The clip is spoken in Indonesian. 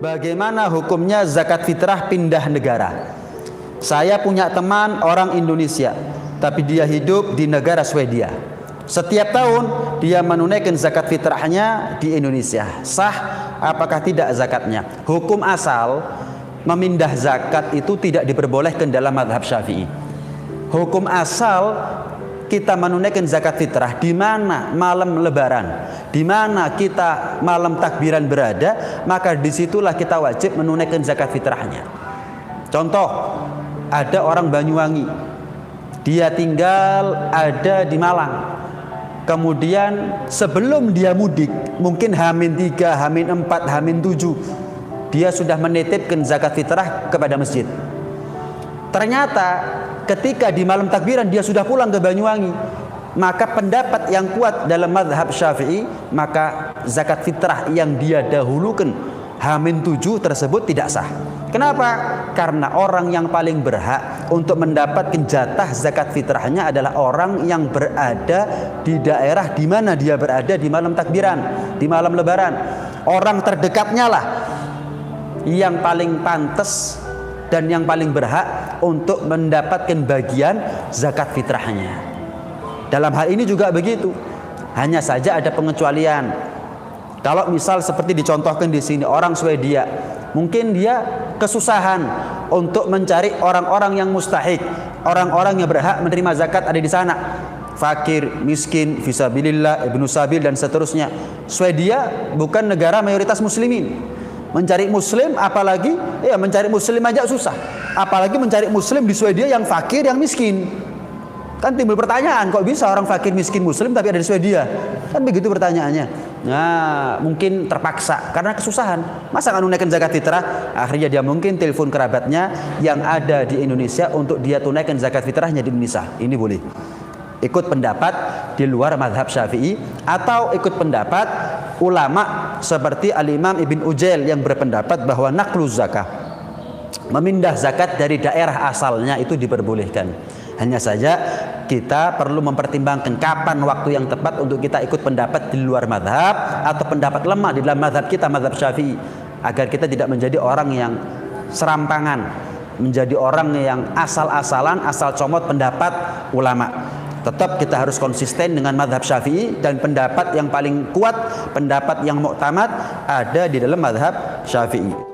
Bagaimana hukumnya zakat fitrah pindah negara? Saya punya teman orang Indonesia, tapi dia hidup di negara Swedia. Setiap tahun dia menunaikan zakat fitrahnya di Indonesia. Sah apakah tidak zakatnya? Hukum asal memindah zakat itu tidak diperbolehkan dalam mazhab Syafi'i. Hukum asal kita menunaikan zakat fitrah di mana malam lebaran, di mana kita malam takbiran berada, maka disitulah kita wajib menunaikan zakat fitrahnya. Contoh, ada orang Banyuwangi, dia tinggal ada di Malang. Kemudian sebelum dia mudik, mungkin H-3, H-4, H-7, dia sudah menitipkan zakat fitrah kepada masjid. Ternyata ketika di malam takbiran dia sudah pulang ke Banyuwangi, maka pendapat yang kuat dalam mazhab Syafi'i, maka zakat fitrah yang dia dahulukan H-7 tersebut tidak sah. Kenapa? Karena orang yang paling berhak untuk mendapatkan jatah zakat fitrahnya adalah orang yang berada di daerah di mana dia berada di malam takbiran, di malam lebaran. Orang terdekatnya lah yang paling pantas dan yang paling berhak untuk mendapatkan bagian zakat fitrahnya. Dalam hal ini juga begitu. Hanya saja ada pengecualian. Kalau misal seperti dicontohkan di sini, orang Swedia, mungkin dia kesusahan untuk mencari orang-orang yang mustahik, orang-orang yang berhak menerima zakat ada di sana. Fakir, miskin, fisabilillah, ibnu sabil dan seterusnya. Swedia bukan negara mayoritas muslimin. Mencari muslim apalagi mencari muslim aja susah, apalagi mencari muslim di Swedia yang fakir, yang miskin. Kan timbul pertanyaan, kok bisa orang fakir, miskin, muslim tapi ada di Swedia? Kan begitu pertanyaannya. Nah, mungkin terpaksa karena kesusahan. Masa nggak menunaikan zakat fitrah? Akhirnya dia mungkin telepon kerabatnya yang ada di Indonesia untuk dia tunaikan zakat fitrahnya di Indonesia. Ini boleh. Ikut pendapat di luar mazhab Syafi'i atau ikut pendapat ulama seperti Al-Imam Ibn Ujail yang berpendapat bahwa naqluz zakah, memindah zakat dari daerah asalnya itu diperbolehkan. Hanya saja kita perlu mempertimbangkan kapan waktu yang tepat untuk kita ikut pendapat di luar mazhab atau pendapat lemah di dalam mazhab kita, mazhab Syafi'i, agar kita tidak menjadi orang yang serampangan, menjadi orang yang asal-asalan, asal comot pendapat ulama. Tetap kita harus konsisten dengan mazhab Syafi'i, dan pendapat yang paling kuat, pendapat yang muktamad ada di dalam mazhab Syafi'i.